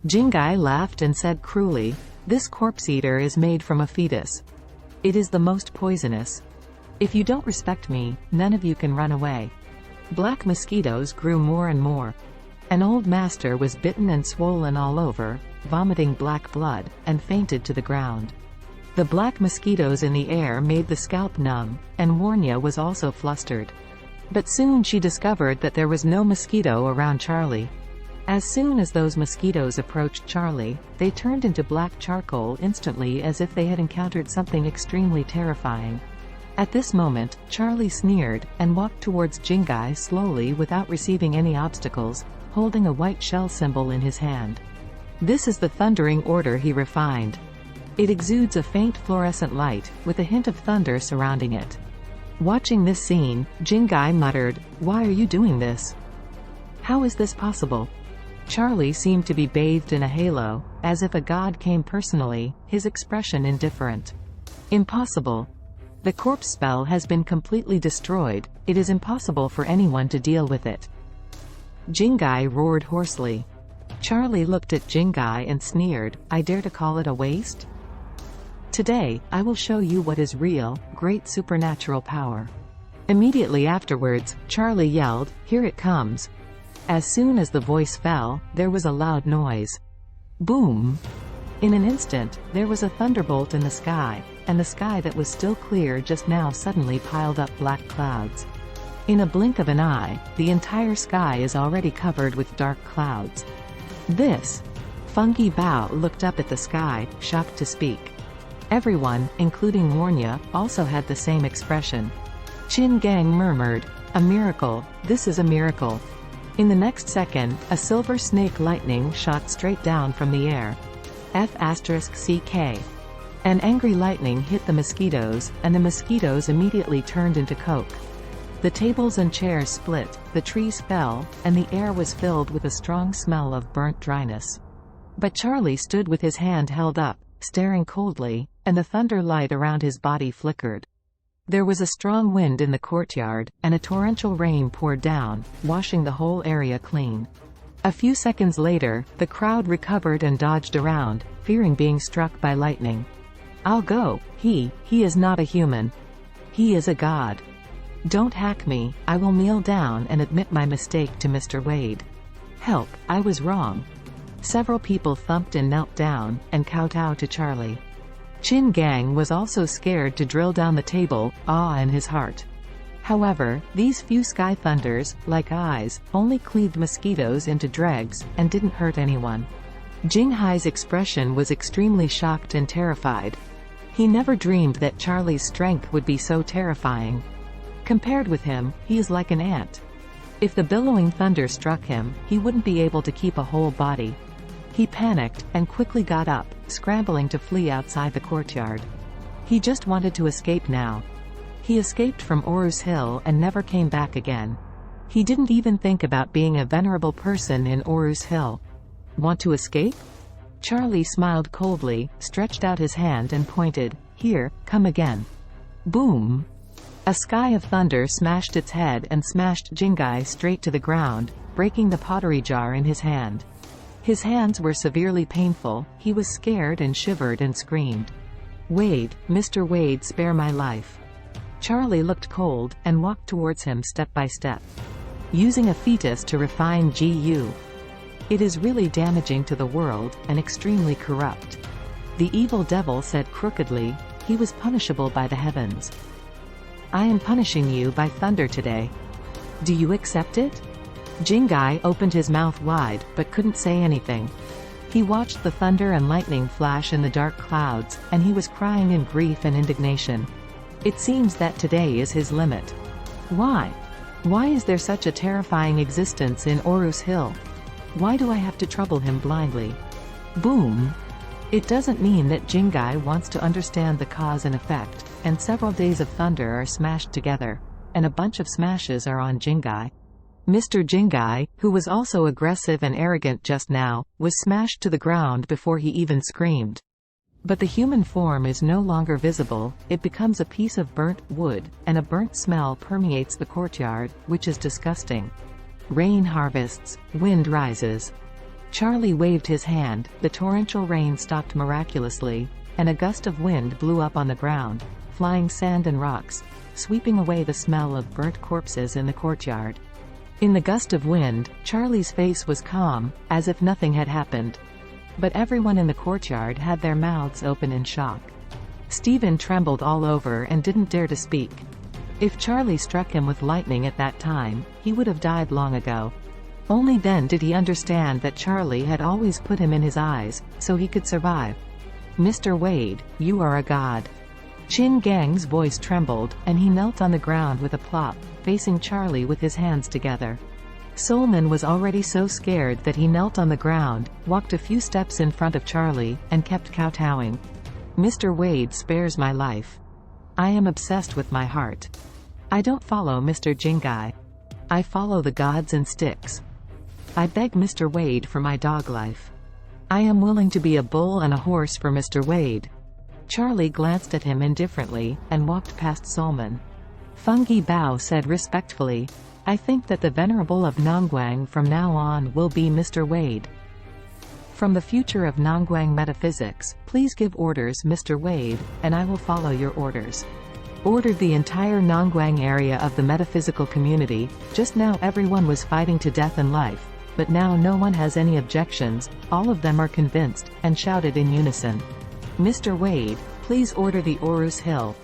Jingai laughed and said cruelly, "This corpse-eater is made from a fetus. It is the most poisonous. If you don't respect me, none of you can run away." Black mosquitoes grew more and more. An old master was bitten and swollen all over, vomiting black blood, and fainted to the ground. The black mosquitoes in the air made the scalp numb, and Warnya was also flustered. But soon she discovered that there was no mosquito around Charlie. As soon as those mosquitoes approached Charlie, they turned into black charcoal instantly, as if they had encountered something extremely terrifying. At this moment, Charlie sneered, and walked towards Jingai slowly without receiving any obstacles, holding a white shell symbol in his hand. "This is the thundering order," he refined. "It exudes a faint fluorescent light, with a hint of thunder surrounding it." Watching this scene, Jingai muttered, "Why are you doing this? How is this possible?" Charlie seemed to be bathed in a halo, as if a god came personally, his expression indifferent. "Impossible. The corpse spell has been completely destroyed, it is impossible for anyone to deal with it." Jingai roared hoarsely. Charlie looked at Jingai and sneered, "I dare to call it a waste? Today, I will show you what is real, great supernatural power." Immediately afterwards, Charlie yelled, "Here it comes." As soon as the voice fell, there was a loud noise. Boom! In an instant, there was a thunderbolt in the sky, and the sky that was still clear just now suddenly piled up black clouds. In a blink of an eye, the entire sky is already covered with dark clouds. "This?" Fungi Bao looked up at the sky, shocked to speak. Everyone, including Warnya, also had the same expression. Qin Gang murmured, "A miracle, this is a miracle." In the next second, a silver snake lightning shot straight down from the air. F***CK. An angry lightning hit the mosquitoes, and the mosquitoes immediately turned into coke. The tables and chairs split, the trees fell, and the air was filled with a strong smell of burnt dryness. But Charlie stood with his hand held up, staring coldly, and the thunder light around his body flickered. There was a strong wind in the courtyard, and a torrential rain poured down, washing the whole area clean. A few seconds later, the crowd recovered and dodged around, fearing being struck by lightning. "I'll go. He is not a human. He is a god. Don't hack me, I will kneel down and admit my mistake to Mr. Wade. Help, I was wrong." Several people thumped and knelt down, and kowtowed to Charlie. Qin Gang was also scared to drill down the table, awe in his heart. However, these few sky thunders, like eyes, only cleaved mosquitoes into dregs, and didn't hurt anyone. Jinghai's expression was extremely shocked and terrified. He never dreamed that Charlie's strength would be so terrifying. Compared with him, he is like an ant. If the billowing thunder struck him, he wouldn't be able to keep a whole body. He panicked, and quickly got up, scrambling to flee outside the courtyard. He just wanted to escape now. He escaped from Orus Hill and never came back again. He didn't even think about being a venerable person in Orus Hill. Want to escape? Charlie smiled coldly, stretched out his hand and pointed, "Here, come again." Boom! A sky of thunder smashed its head and smashed Jingai straight to the ground, breaking the pottery jar in his hand. His hands were severely painful, he was scared and shivered and screamed. "Wade, Mr. Wade, spare my life." Charlie looked cold, and walked towards him step by step. Using a fetus to refine GU. It is really damaging to the world, and extremely corrupt. The evil devil said crookedly, "He was punishable by the heavens. I am punishing you by thunder today. Do you accept it?" Jingai opened his mouth wide, but couldn't say anything. He watched the thunder and lightning flash in the dark clouds, and he was crying in grief and indignation. It seems that today is his limit. Why? Why is there such a terrifying existence in Orus Hill? Why do I have to trouble him blindly? Boom! It doesn't mean that Jingai wants to understand the cause and effect, and several days of thunder are smashed together, and a bunch of smashes are on Jingai. Mr. Jingai, who was also aggressive and arrogant just now, was smashed to the ground before he even screamed. But the human form is no longer visible, it becomes a piece of burnt wood, and a burnt smell permeates the courtyard, which is disgusting. Rain harvests, wind rises. Charlie waved his hand, the torrential rain stopped miraculously, and a gust of wind blew up on the ground, flying sand and rocks, sweeping away the smell of burnt corpses in the courtyard. In the gust of wind, Charlie's face was calm, as if nothing had happened. But everyone in the courtyard had their mouths open in shock. Stephen trembled all over and didn't dare to speak. If Charlie struck him with lightning at that time, he would have died long ago. Only then did he understand that Charlie had always put him in his eyes, so he could survive. "Mr. Wade, you are a god." Chin Gang's voice trembled, and he knelt on the ground with a plop, facing Charlie with his hands together. Solman was already so scared that he knelt on the ground, walked a few steps in front of Charlie, and kept kowtowing. "Mr. Wade spares my life. I am obsessed with my heart. I don't follow Mr. Jingai. I follow the gods and sticks. I beg Mr. Wade for my dog life. I am willing to be a bull and a horse for Mr. Wade." Charlie glanced at him indifferently, and walked past Solman. Fungi Bao said respectfully, "I think that the Venerable of Nongguang from now on will be Mr. Wade. From the future of Nongguang metaphysics, please give orders Mr. Wade, and I will follow your orders." Ordered the entire Nongguang area of the metaphysical community. Just now everyone was fighting to death and life, but now no one has any objections, all of them are convinced, and shouted in unison, "Mr. Wade, please order the Orus Hill."